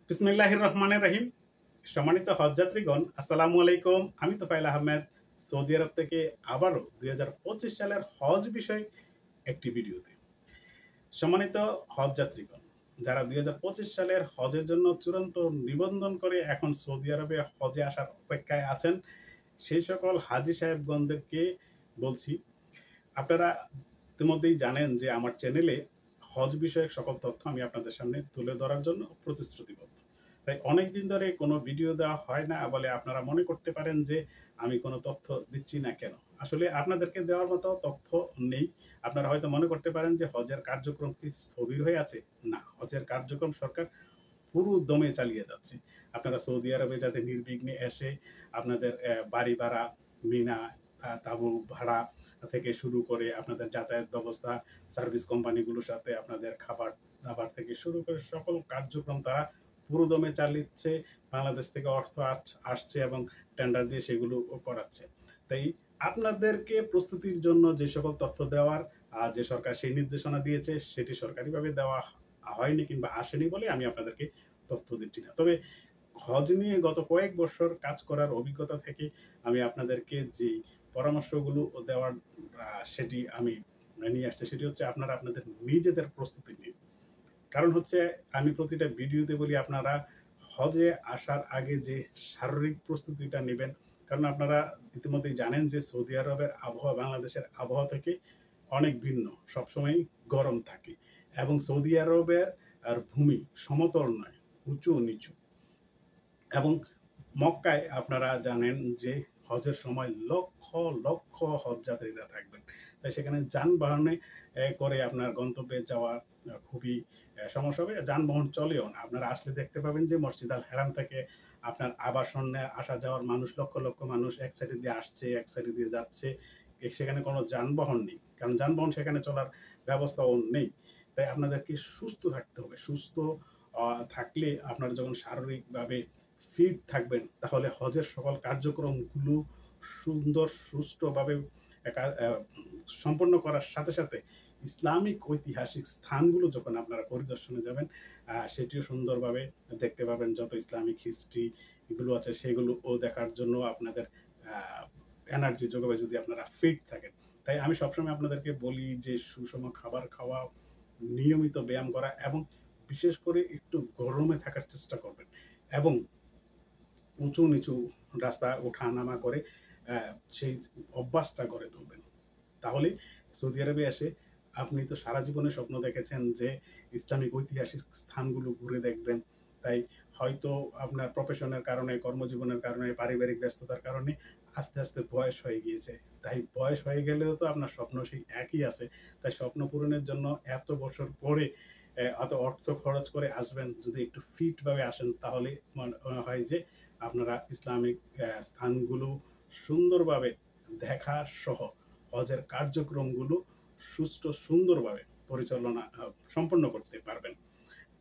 বিসমিল্লাহির রহমানির রহিম। সম্মানিত হজযাত্রীগণ, আসসালামু আলাইকুম। আমি তোফায়েল আহমেদ সৌদি আরব থেকে আবারও ২০২৫ সালের হজ বিষয়ক একটি ভিডিওতে। সম্মানিত হজযাত্রীগণ, যারা ২০২৫ সালের হজের জন্য চূড়ান্ত নিবন্ধন করে এখন সৌদি আরবে হজে আসার অপেক্ষায় আছেন, সেই সকল হাজী সাহেবগণদেরকে বলছি, আপনারা ইতিমধ্যেই জানেন যে আমার চ্যানেলে হজ বিষয়ক সকল তথ্য আমি আপনাদের সামনে তুলে ধরার জন্য প্রতিশ্রুতিবদ্ধ। তাই অনেকদিন ধরে কোনো ভিডিও দেওয়া হয় না বলে আপনারা মনে করতে পারেন যে আমি কোনো তথ্য দিচ্ছি না কেন? আসলে আপনাদেরকে দেওয়ার মতো তথ্য নেই। আপনারা হয়তো মনে করতে পারেন যে হজের কার্যক্রম কি স্থবির হয়ে আছে? না, হজের কার্যক্রম সরকার পুরো দমে চালিয়ে যাচ্ছে। আপনারা সৌদি আরবে যাতে নির্বিঘ্নে এসে আপনাদের বাড়ি ভাড়া, মিনা, তাঁবু ভাড়া থেকে শুরু করে আপনাদের যাতায়াত ব্যবস্থা, সার্ভিস কোম্পানিগুলোর সাথে আপনাদের খাবার-দাবার থেকে শুরু করে সকল কার্যক্রম তারা পুরোদমে চালিচ্ছে। বাংলাদেশ থেকে অর্থ আসছে এবং টেন্ডার দিয়ে সেগুলো করাচ্ছে। তাই আপনাদেরকে প্রস্তুতির জন্য যে সকল তথ্য দেওয়ার যে সরকার সেই নির্দেশনা দিয়েছে সেটি সরকারিভাবে দেওয়া হয়নি কিংবা আসেনি বলে আমি আপনাদেরকে তথ্য দিচ্ছি না। তবে হজ নিয়ে গত কয়েক বছর কাজ করার অভিজ্ঞতা থেকে আমি আপনাদেরকে যেই পরামর্শগুলো দেওয়ার সেটি আমি নিয়ে আসছি। সেটি হচ্ছে আপনারা আপনাদের নিজেদের প্রস্তুতি নিন। কারণ হচ্ছে আমি প্রতিটা ভিডিওতে বলি আপনারা হজে আসার আগে যে শারীরিক প্রস্তুতিটা নিবেন। কারণ আপনারা ইতিমধ্যেই জানেন যে সৌদি আরবের আবহাওয়া বাংলাদেশের আবহাওয়া থেকে অনেক ভিন্ন। সবসময়ই গরম থাকে এবং সৌদি আরবের ভূমি সমতল নয়, উঁচু-নিচু। এবং মক্কায় আপনারা জানেন যে হজের সময় লক্ষ, লক্ষ হজযাত্রীরা থাকবেন। তাই সেখানে যানবাহনে করে আপনার গন্তব্যে যাওয়া খুবই সমস্যা হবে। যানবাহন চলেও না। আপনারা আসলে দেখতে পাবেন যে মসজিদ আল হারাম থেকে আপনার আবাসনে আসা যাওয়ার মানুষ লক্ষ, লক্ষ মানুষ এক সাইডে দিয়ে আসছে, এক সাইডে দিয়ে যাচ্ছে। সেখানে কোনো যানবাহন নেই। কারণ যানবাহন সেখানে চলার ব্যবস্থাও নেই। তাই আপনাদেরকে সুস্থ থাকতে হবে। সুস্থ থাকলে আপনারা যখন শারীরিকভাবে ফিট থাকবেন তাহলে হজের সকল কার্যক্রমগুলো সুন্দর সুষ্ঠুভাবে সম্পন্ন করার সাথে সাথে ইসলামিক ঐতিহাসিক স্থানগুলো যখন আপনারা পরিদর্শনে যাবেন সেটিও সুন্দরভাবে দেখতে পাবেন। যত ইসলামিক হিস্ট্রি এগুলো আছে সেগুলোও দেখার জন্য আপনাদের এনার্জি যোগাবে যদি আপনারা ফিট থাকেন। তাই আমি সবসময় আপনাদেরকে বলি যে সুষম খাবার খাওয়া, নিয়মিত ব্যায়াম করা এবং বিশেষ করে একটু গরমে থাকার চেষ্টা করবেন এবং উঁচু-নিচু রাস্তা ওঠা-নামা করে সেই অভ্যাসটা গড়ে তুলবেন। তাহলেই সৌদি আরবে এসে আপনি তো সারা জীবনে স্বপ্ন দেখেছেন যে ইসলামিক ঐতিহাসিক স্থানগুলো ঘুরে দেখবেন। তাই হয়তো আপনার প্রফেশনের কারণে, কর্মজীবনের কারণে, পারিবারিক ব্যস্ততার কারণে আস্তে, আস্তে বয়স হয়ে গিয়েছে। তাই বয়স হয়ে গেলেও তো আপনার স্বপ্ন সেই একই আছে। তাই স্বপ্ন পূরণের জন্য এত বছর পরে অত অর্থ খরচ করে আসবেন। যদি একটু ফিট ভাবে আসেন তাহলে মনে হয় যে আপনারা ইসলামিক স্থানগুলো সুন্দরভাবে দেখা সহ হজের কার্যক্রমগুলো সুন্দরভাবে পরিচালনা সম্পন্ন করতে পারবেন।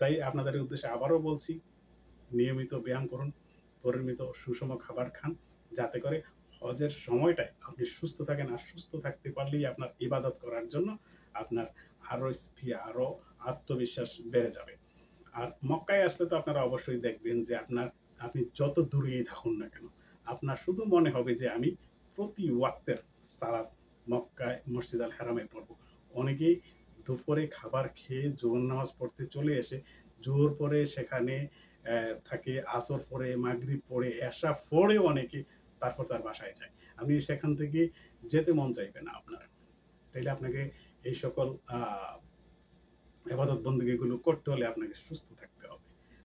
তাই আপনাদের উদ্দেশ্যে আবারও বলছি, নিয়মিত ব্যায়াম করুন, পরিমিত সুষম খাবার খান, যাতে করে হজের সময়টায় আপনি সুস্থ থাকেন। আর সুস্থ থাকতে পারলেই আপনার ইবাদত করার জন্য আপনার আরো স্পৃহা, আরো আত্মবিশ্বাস বেড়ে যাবে। আর মক্কায় আসলে তো আপনারা অবশ্যই দেখবেন যে আপনি যত দূরেই থাকুন না কেন, আপনার শুধু মনে হবে যে আমি প্রতি ওয়াক্তের সালাত মক্কায় মসজিদ আল হারামে পড়ব। অনেকেই দুপুরে খাবার খেয়ে জোহর নামাজ পড়তে চলে এসে জোহর পরে সেখানে থাকে, আসর পড়ে, মাগরিব পড়ে, এশা পড়ে অনেকে তারপর তার বাসায় যায়। আপনি সেখান থেকে যেতে মন চাইবে না আপনার। তাইলে আপনাকে এই সকল ইবাদত বন্দেগীগুলো করতে হলে আপনাকে সুস্থ থাকতে হবে।